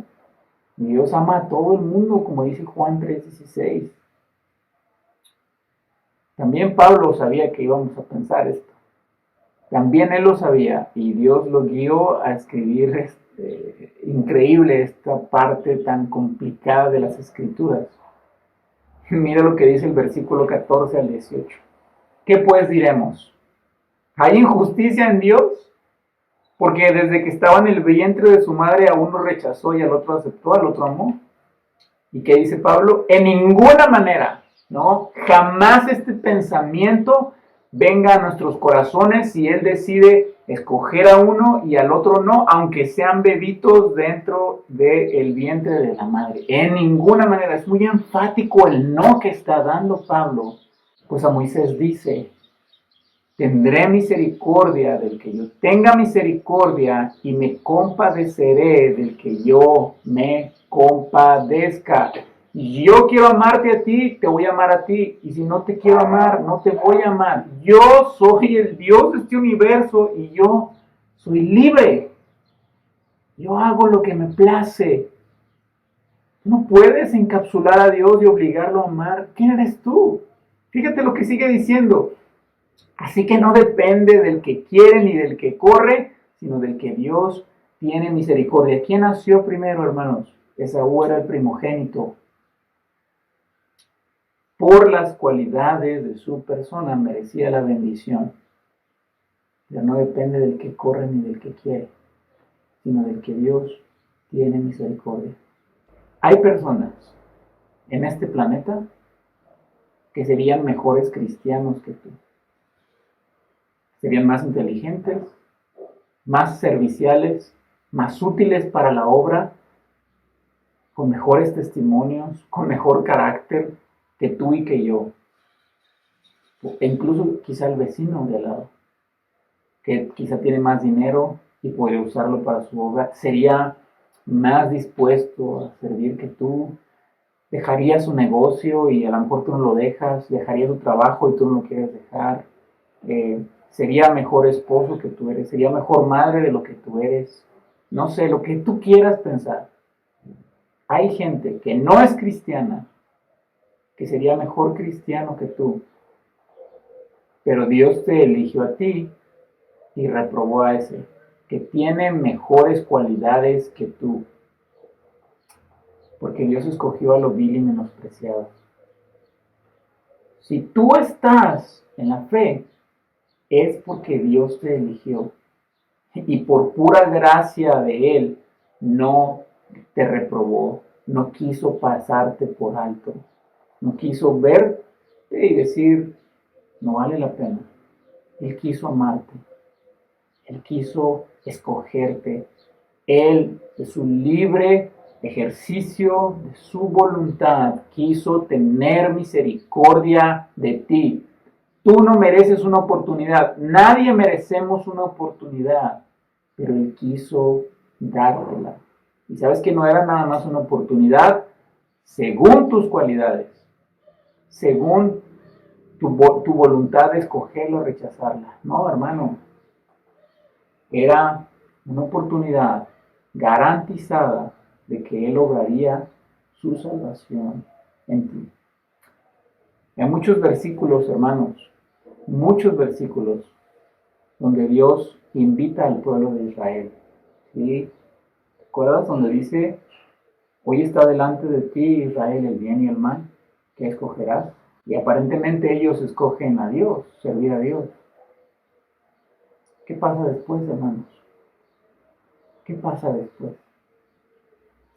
[SPEAKER 1] mi Dios ama a todo el mundo, como dice Juan 3:16. También Pablo sabía que íbamos a pensar esto. También él lo sabía y Dios lo guió a escribir increíble esta parte tan complicada de las Escrituras. Mira lo que dice el versículo 14 al 18. ¿Qué pues diremos? ¿Hay injusticia en Dios? Porque desde que estaba en el vientre de su madre a uno rechazó y al otro aceptó, al otro amó. ¿Y qué dice Pablo? En ninguna manera, ¿no? Jamás este pensamiento venga a nuestros corazones si Él decide escoger a uno y al otro no, aunque sean bebitos dentro del vientre de la madre. En ninguna manera. Es muy enfático el no que está dando Pablo. Pues a Moisés dice: tendré misericordia del que yo tenga misericordia y me compadeceré del que yo me compadezca. Yo quiero amarte a ti, te voy a amar a ti. Y si no te quiero amar, no te voy a amar. Yo soy el Dios de este universo y yo soy libre. Yo hago lo que me place. No puedes encapsular a Dios y obligarlo a amar. ¿Quién eres tú? Fíjate lo que sigue diciendo. Así que no depende del que quiere ni del que corre, sino del que Dios tiene misericordia. ¿Quién nació primero, hermanos? Esaú era el primogénito. Por las cualidades de su persona merecía la bendición. Pero no depende del que corre ni del que quiere, sino del que Dios tiene misericordia. Hay personas en este planeta que serían mejores cristianos que tú. Serían más inteligentes, más serviciales, más útiles para la obra, con mejores testimonios, con mejor carácter que tú y que yo. E incluso quizá el vecino de al lado, que quizá tiene más dinero y podría usarlo para su obra, sería más dispuesto a servir que tú. Dejaría su negocio y a lo mejor tú no lo dejas, dejaría su trabajo y tú no lo quieres dejar. Sería mejor esposo que tú eres, sería mejor madre de lo que tú eres. No sé, lo que tú quieras pensar. Hay gente que no es cristiana, que sería mejor cristiano que tú, pero Dios te eligió a ti y reprobó a ese, que tiene mejores cualidades que tú, porque Dios escogió a lo vil y menospreciado. Si tú estás en la fe, es porque Dios te eligió y por pura gracia de Él no te reprobó, no quiso pasarte por alto, no quiso verte y decir: no vale la pena. Él quiso amarte, Él quiso escogerte, Él de su libre ejercicio de su voluntad quiso tener misericordia de ti. Tú no mereces una oportunidad, nadie merecemos una oportunidad, pero Él quiso dártela. Y sabes que no era nada más una oportunidad según tus cualidades, según tu voluntad de escogerla o rechazarla. No, hermano. Era una oportunidad garantizada de que Él obraría su salvación en ti. Hay muchos versículos, hermanos, muchos versículos donde Dios invita al pueblo de Israel. ¿Sí? ¿Te acuerdas donde dice, hoy está delante de ti, Israel, el bien y el mal? ¿Qué escogerás? Y aparentemente ellos escogen a Dios, servir a Dios. ¿Qué pasa después, hermanos? ¿Qué pasa después?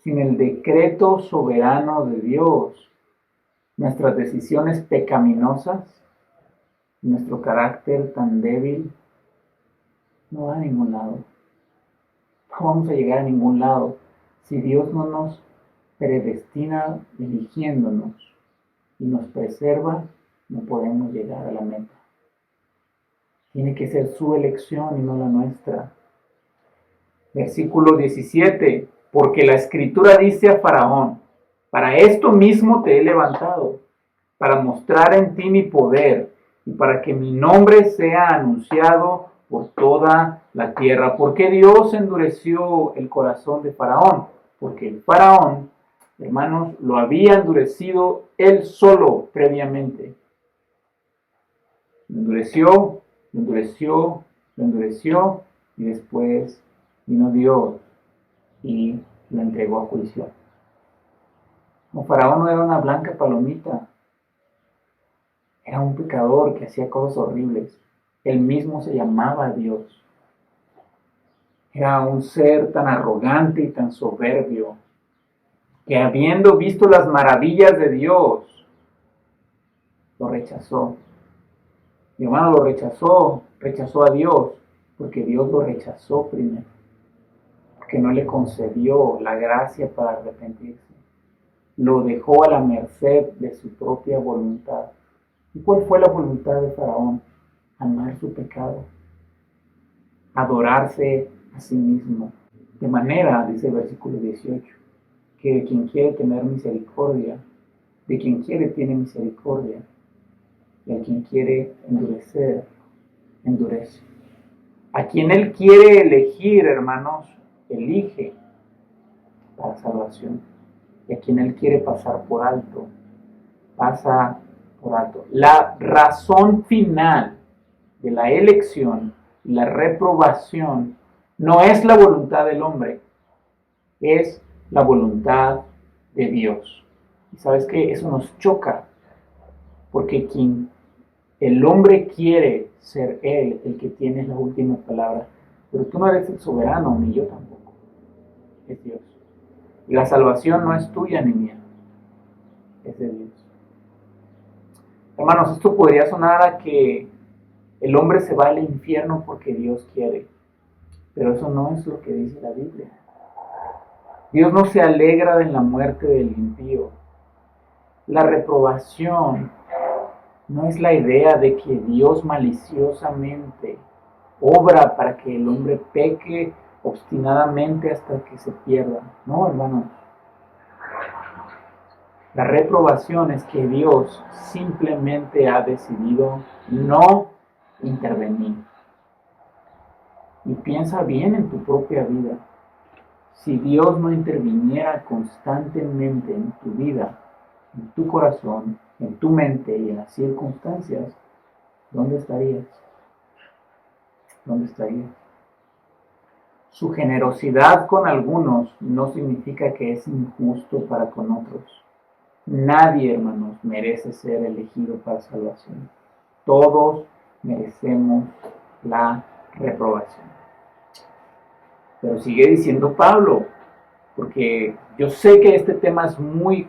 [SPEAKER 1] Sin el decreto soberano de Dios, nuestras decisiones pecaminosas, nuestro carácter tan débil, no va a ningún lado. No vamos a llegar a ningún lado si Dios no nos predestina eligiéndonos y nos preserva, no podemos llegar a la meta. Tiene que ser su elección y no la nuestra. Versículo 17. Porque la Escritura dice a Faraón, para esto mismo te he levantado, para mostrar en ti mi poder y para que mi nombre sea anunciado por toda la tierra. ¿Por qué Dios endureció el corazón de Faraón? Porque el Faraón, hermanos, lo había endurecido él solo previamente. Lo endureció, lo endureció, lo endureció y después vino Dios y lo entregó a juicio. No, Faraón no era una blanca palomita. Era un pecador que hacía cosas horribles. Él mismo se llamaba Dios. Era un ser tan arrogante y tan soberbio que habiendo visto las maravillas de Dios, lo rechazó. Mi hermano lo rechazó a Dios, porque Dios lo rechazó primero, porque no le concedió la gracia para arrepentirse. Lo dejó a la merced de su propia voluntad. ¿Y cuál fue la voluntad de Faraón? Amar su pecado, adorarse a sí mismo. De manera, dice el versículo 18, que de quien quiere tener misericordia, de quien quiere tiene misericordia, y a quien quiere endurecer, endurece. A quien Él quiere elegir, hermanos, elige para salvación. Y a quien Él quiere pasar por alto, pasa por alto. La razón final de la elección y la reprobación no es la voluntad del hombre, es la voluntad de Dios. Y sabes que eso nos choca, porque el hombre quiere ser él el que tiene la última palabra, pero tú no eres el soberano, ni yo tampoco, es Dios. Y la salvación no es tuya ni mía, es de Dios. Hermanos, esto podría sonar a que el hombre se va al infierno porque Dios quiere, pero eso no es lo que dice la Biblia. Dios no se alegra de la muerte del impío. La reprobación no es la idea de que Dios maliciosamente obra para que el hombre peque obstinadamente hasta que se pierda. No, hermanos. La reprobación es que Dios simplemente ha decidido no intervenir. Y piensa bien en tu propia vida. Si Dios no interviniera constantemente en tu vida, en tu corazón, en tu mente y en las circunstancias, ¿dónde estarías? ¿Dónde estarías? Su generosidad con algunos no significa que es injusto para con otros. Nadie, hermanos, merece ser elegido para salvación. Todos merecemos la reprobación. Pero sigue diciendo Pablo, porque yo sé que este tema es muy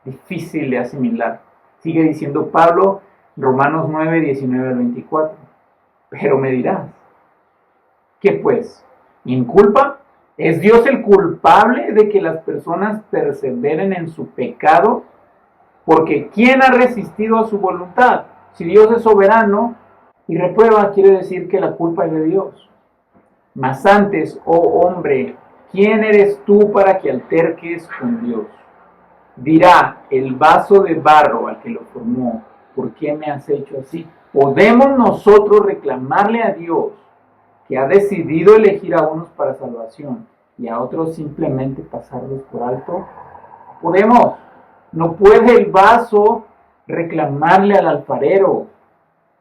[SPEAKER 1] difícil de asimilar. Sigue diciendo Pablo, Romanos 9, 19 al 24. Pero me dirás, ¿qué pues? ¿Inculpa? ¿Es Dios el culpable de que las personas perseveren en su pecado? Porque ¿quién ha resistido a su voluntad? Si Dios es soberano y reprueba, quiere decir que la culpa es de Dios. Mas antes, oh hombre, ¿quién eres tú para que alterques con Dios? Dirá el vaso de barro al que lo formó, ¿por qué me has hecho así? ¿Podemos nosotros reclamarle a Dios, que ha decidido elegir a unos para salvación y a otros simplemente pasarlos por alto? Podemos. No puede el vaso reclamarle al alfarero.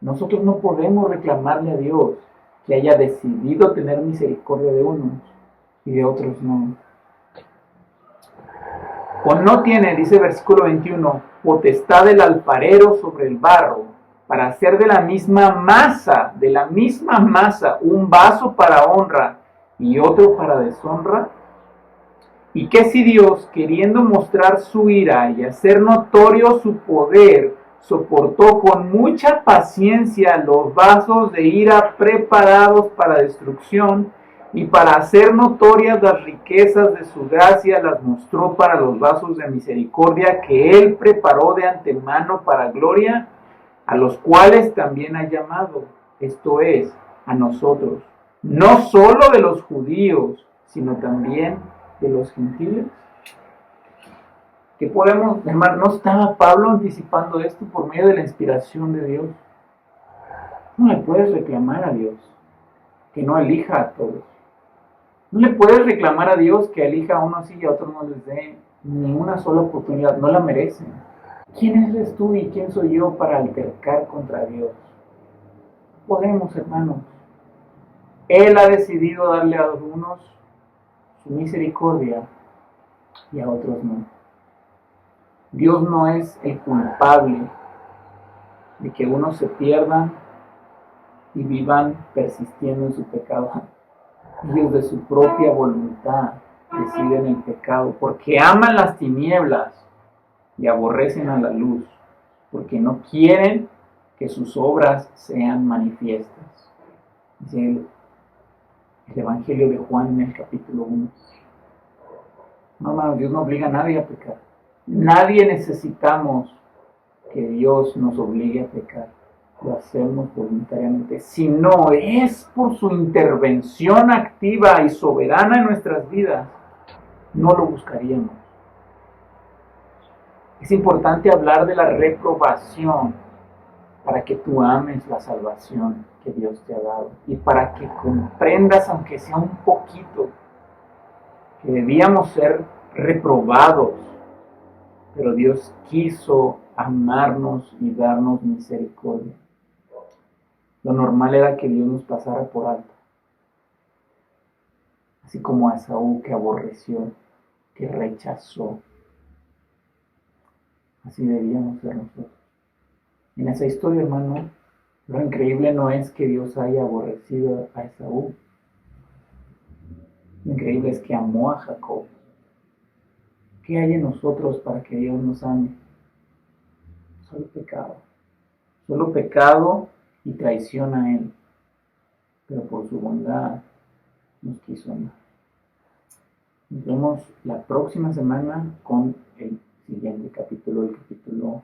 [SPEAKER 1] Nosotros no podemos reclamarle a Dios que haya decidido tener misericordia de unos y de otros no. O no tiene, dice versículo 21, potestad del alfarero sobre el barro, para hacer de la misma masa, un vaso para honra y otro para deshonra. ¿Y qué si Dios, queriendo mostrar su ira y hacer notorio su poder, soportó con mucha paciencia los vasos de ira preparados para destrucción, y para hacer notorias las riquezas de su gracia las mostró para los vasos de misericordia que él preparó de antemano para gloria, a los cuales también ha llamado, esto es, a nosotros, no solo de los judíos, sino también de los gentiles? ¿Qué podemos, hermano? ¿No estaba Pablo anticipando esto por medio de la inspiración de Dios? No le puedes reclamar a Dios que no elija a todos. No le puedes reclamar a Dios que elija a unos sí y a otros no les dé ni una sola oportunidad. No la merecen. ¿Quién eres tú y quién soy yo para altercar contra Dios? Podemos, hermanos. Él ha decidido darle a algunos su misericordia y a otros no. Dios no es el culpable de que unos se pierdan y vivan persistiendo en su pecado. Ellos de su propia voluntad deciden el pecado porque aman las tinieblas y aborrecen a la luz, porque no quieren que sus obras sean manifiestas. Dice el Evangelio de Juan en el capítulo 1. No, hermanos, Dios no obliga a nadie a pecar. Nadie necesitamos que Dios nos obligue a pecar. Lo hacemos voluntariamente. Si no es por su intervención activa y soberana en nuestras vidas, no lo buscaríamos. Es importante hablar de la reprobación para que tú ames la salvación que Dios te ha dado y para que comprendas, aunque sea un poquito, que debíamos ser reprobados, pero Dios quiso amarnos y darnos misericordia. Lo normal era que Dios nos pasara por alto, así como a Esaú, que aborreció, que rechazó. Así debíamos ser nosotros. En esa historia, hermano, lo increíble no es que Dios haya aborrecido a Esaú. Lo increíble es que amó a Jacob. ¿Qué hay en nosotros para que Dios nos ame? Solo pecado. Solo pecado y traición a Él. Pero por su bondad nos quiso amar. Nos vemos la próxima semana con el siguiente capítulo, el capítulo